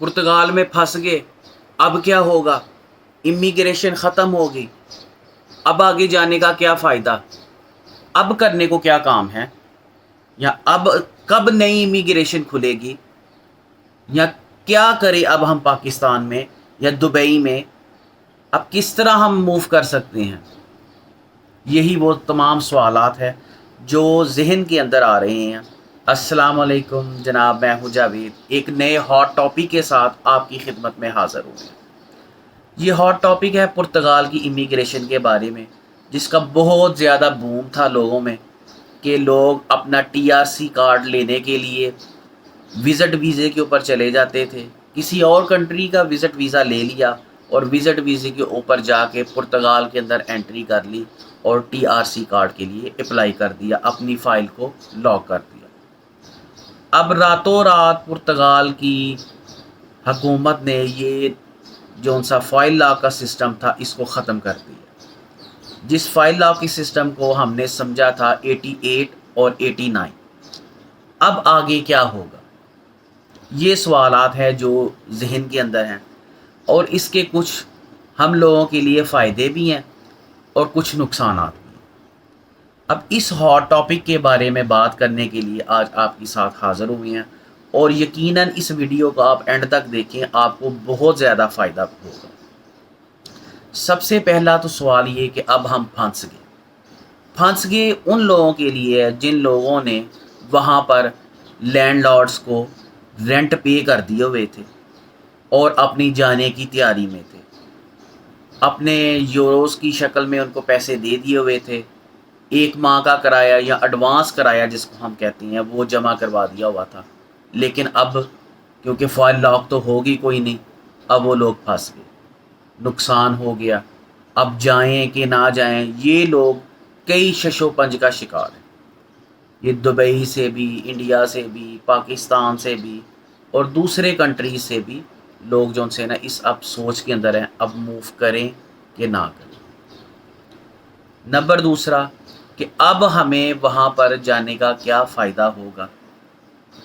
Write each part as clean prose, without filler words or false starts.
पुर्तगाल में फंस गए, अब क्या होगा? इमिग्रेशन ख़त्म होगी, अब आगे जाने का क्या फ़ायदा? अब करने को क्या काम है? या अब कब नई इमिग्रेशन खुलेगी? या क्या करें अब हम पाकिस्तान में या दुबई में? अब किस तरह हम मूव कर सकते हैं? यही वो तमाम सवालात हैं जो ज़हन के अंदर आ रहे हैं। अस्सलाम वालेकुम जनाब, मैं हूँ जावेद, एक नए हॉट टॉपिक के साथ आपकी खिदमत में हाज़िर हूँ। ये हॉट टॉपिक है पुर्तगाल की इमिग्रेशन के बारे में, जिसका बहुत ज़्यादा बूम था लोगों में कि लोग अपना टीआरसी कार्ड लेने के लिए विज़िट वीज़े के ऊपर चले जाते थे। किसी और कंट्री का विज़िट वीज़ा ले लिया और विज़िट वीज़े के ऊपर जाके पुर्तगाल के अंदर एंट्री कर ली और टीआरसी कार्ड के लिए अप्लाई कर दिया, अपनी फ़ाइल को लॉक कर दिया। अब रातों रात पुर्तगाल की हकूमत ने ये जो सा फ़ाइल लॉक का सिस्टम था इसको ख़त्म कर दिया। जिस फ़ाइल लॉक के सिस्टम को हमने समझा था 88 और 89, अब आगे क्या होगा? ये सवालात हैं जो ज़हन के अंदर हैं, और इसके कुछ हम लोगों के लिए फ़ायदे भी हैं और कुछ नुकसानात भी हैं। अब इस हॉट टॉपिक के बारे में बात करने के लिए आज आपके साथ हाज़िर हुए हैं, और यकीनन इस वीडियो को आप एंड तक देखें, आपको बहुत ज़्यादा फ़ायदा होगा। सबसे पहला तो सवाल ये कि अब हम फंस गए उन लोगों के लिए जिन लोगों ने वहाँ पर लैंडलॉर्ड्स को रेंट पे कर दिए हुए थे और अपनी जाने की तैयारी में थे, अपने यूरोस की शक्ल में उनको पैसे दे दिए हुए थे, एक माह का किराया या एडवांस किराया जिसको हम कहते हैं वो जमा करवा दिया हुआ था। लेकिन अब क्योंकि फाइल लॉक तो होगी कोई नहीं, अब वो लोग फंस गए, नुकसान हो गया। अब जाएं कि ना जाएं, ये लोग कई शशोपंज का शिकार हैं। ये दुबई से भी, इंडिया से भी, पाकिस्तान से भी और दूसरे कंट्रीज से भी लोग जो उनसे ना इस अब सोच के अंदर हैं, अब मूव करें कि ना करें। नंबर दूसरा कि अब हमें वहाँ पर जाने का क्या फ़ायदा होगा?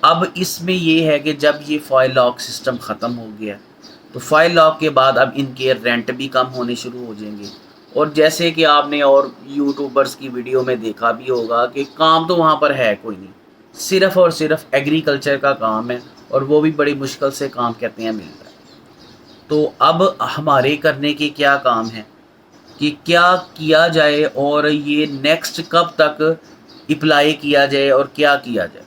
अब इसमें ये है कि जब ये फाइल लॉक सिस्टम ख़त्म हो गया तो फाइल लॉक के बाद अब इनके रेंट भी कम होने शुरू हो जाएंगे। और जैसे कि आपने और यूट्यूबर्स की वीडियो में देखा भी होगा कि काम तो वहाँ पर है कोई नहीं, सिर्फ़ और सिर्फ एग्रीकल्चर का काम है, और वो भी बड़ी मुश्किल से काम कहते हैं मिल रहा है। तो अब हमारे करने के क्या काम है कि क्या किया जाए, और ये नेक्स्ट कब तक अप्लाई किया जाए और क्या किया जाए?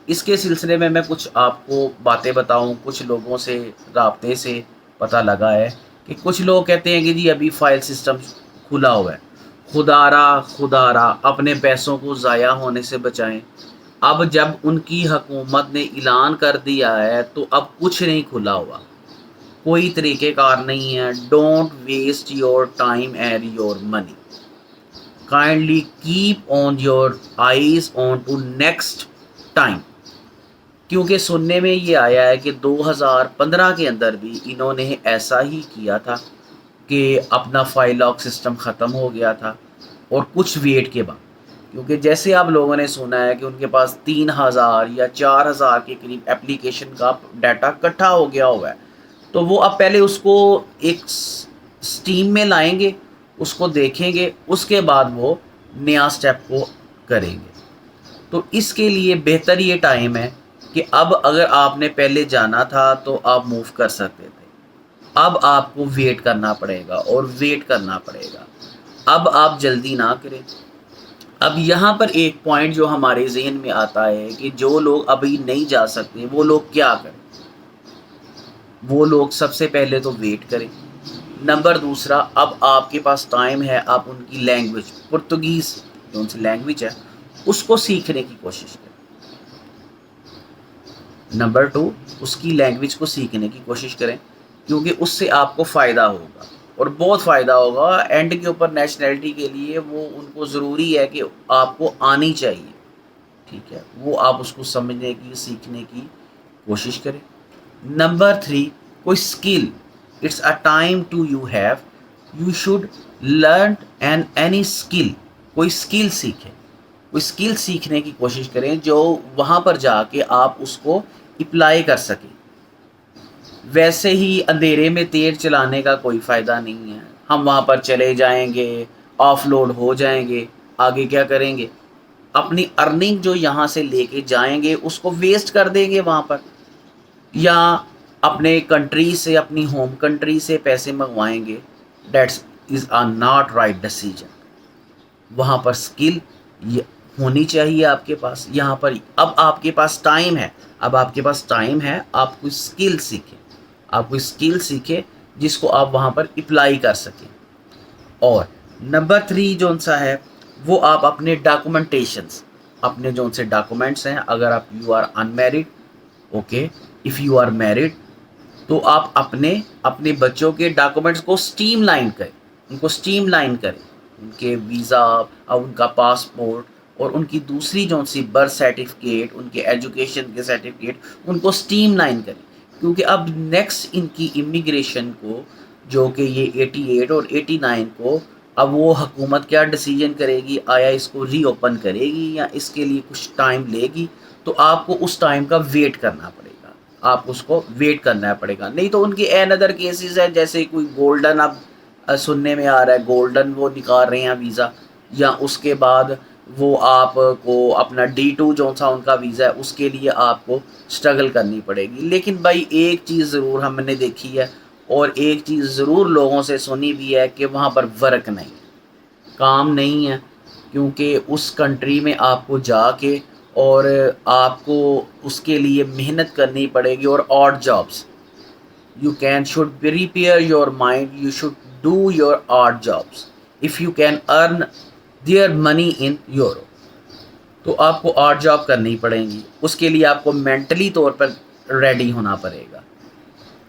इसके सिलसिले में मैं कुछ आपको बातें बताऊं। कुछ लोगों से राब्ते से पता लगा है कि कुछ लोग कहते हैं कि जी अभी फ़ाइल सिस्टम खुला हुआ है, खुदारा अपने पैसों को ज़ाया होने से बचाएं। अब जब उनकी हकूमत ने ऐलान कर दिया है तो अब कुछ नहीं खुला हुआ, कोई तरीक़ेकार नहीं है। Don't waste your time and your money, kindly keep on your eyes on to next time. क्योंकि सुनने में ये आया है कि 2015 के अंदर भी इन्होंने ऐसा ही किया था कि अपना फाइल लॉक सिस्टम ख़त्म हो गया था, और कुछ वेट के बाद, क्योंकि जैसे आप लोगों ने सुना है कि उनके पास 3000 या 4000 के करीब एप्लीकेशन का डाटा इकट्ठा हो गया हुआ है, तो वो अब पहले उसको एक स्टीम में लाएंगे, उसको देखेंगे, उसके बाद वो नया स्टेप को करेंगे। तो इसके लिए बेहतर ये टाइम है कि अब अगर आपने पहले जाना था तो आप मूव कर सकते थे, अब आपको वेट करना पड़ेगा और वेट करना पड़ेगा। अब आप जल्दी ना करें। अब यहाँ पर एक पॉइंट जो हमारे जहन में आता है कि जो लोग अभी नहीं जा सकते वो लोग क्या करें? वो लोग सबसे पहले तो वेट करें। नंबर दूसरा, अब आपके पास टाइम है, आप उनकी लैंग्वेज पुर्तगीज़ जो उनकी लैंग्वेज है उसको सीखने की कोशिश करें। नंबर 2, उसकी लैंग्वेज को सीखने की कोशिश करें, क्योंकि उससे आपको फ़ायदा होगा और बहुत फ़ायदा होगा। एंड के ऊपर नेशनैलिटी के लिए वो उनको ज़रूरी है कि आपको आनी चाहिए, ठीक है, वो आप उसको समझने की, सीखने की कोशिश करें। नंबर 3, कोई skill, it's a time to you should learn an any skill. कोई स्किल सीखें, कोई स्किल सीखने की कोशिश करें जो वहाँ पर जाके आप उसको अप्लाई कर सकें। ویسے ہی اندھیرے میں تیر چلانے کا کوئی فائدہ نہیں ہے. ہم وہاں پر چلے جائیں گے، آف لوڈ ہو جائیں گے، آگے کیا کریں گے؟ اپنی ارننگ جو یہاں سے لے کے جائیں گے اس کو ویسٹ کر دیں گے وہاں پر، یا اپنے کنٹری سے، اپنی ہوم کنٹری سے پیسے منگوائیں گے. That's is a not right decision. وہاں پر اسکل ہونی چاہیے آپ کے پاس. یہاں پر اب آپ کے پاس ٹائم ہے، آپ کوئی اسکل سیکھیں، جس کو آپ وہاں پر اپلائی کر سکیں. اور نمبر 3 جو سا ہے وہ آپ اپنے ڈاکومنٹیشنس، اپنے جو سے ڈاکومنٹس ہیں، اگر آپ you are unmarried, okay, if you are married, تو آپ اپنے بچوں کے ڈاکومنٹس کو اسٹریم لائن کریں، ان کے ویزا اور ان کا پاسپورٹ اور ان کی دوسری جو سی برتھ سرٹیفکیٹ، ان کے ایجوکیشن کے سرٹیفکیٹ، ان کو اسٹریم لائن کریں. کیونکہ اب نیکسٹ ان کی امیگریشن کو، جو کہ یہ 88 اور 89 کو، اب وہ حکومت کیا ڈیسیجن کرے گی، آیا اس کو ری اوپن کرے گی یا اس کے لیے کچھ ٹائم لے گی. تو آپ کو اس ٹائم کا ویٹ کرنا پڑے گا، نہیں تو ان کے این ادر کیسز ہیں، جیسے کوئی گولڈن، اب سننے میں آ رہا ہے گولڈن وہ نکال رہے ہیں ویزا، یا اس کے بعد وہ آپ کو اپنا D2 جو سا ان کا ویزا ہے اس کے لیے آپ کو اسٹرگل کرنی پڑے گی. لیکن بھائی ایک چیز ضرور ہم نے دیکھی ہے، اور ایک چیز ضرور لوگوں سے سنی بھی ہے، کہ وہاں پر ورک نہیں، کام نہیں ہے. کیونکہ اس کنٹری میں آپ کو جا کے اور آپ کو اس کے لیے محنت کرنی پڑے گی، اور odd jobs. You should prepare your mind, you should do your odd jobs if you can earn their money in euro. تو آپ کو آڈ جاب کرنی پڑیں گی، اس کے لیے آپ کو مینٹلی طور پر ریڈی ہونا پڑے گا.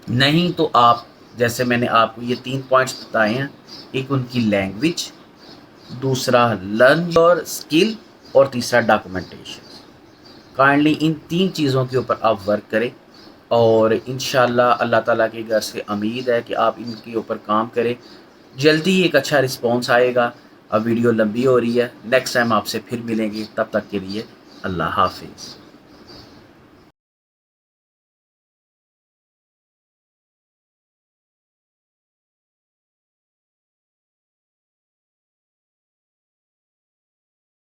نہیں تو آپ، جیسے میں نے آپ کو یہ 3 پوائنٹس بتائے ہیں، ایک ان کی لینگویج، دوسرا لرن یور اسکل، اور تیسرا ڈاکومنٹیشن. کائنڈلی ان 3 چیزوں کے اوپر آپ ورک کریں، اور انشاءاللہ اللہ تعالیٰ کے گھر سے امید ہے کہ آپ ان کے اوپر کام کریں. جلدی ایک اچھا رسپانس آئے گا. اب ویڈیو لمبی ہو رہی ہے، نیکسٹ ٹائم آپ سے پھر ملیں گے، تب تک کے لیے اللہ حافظ.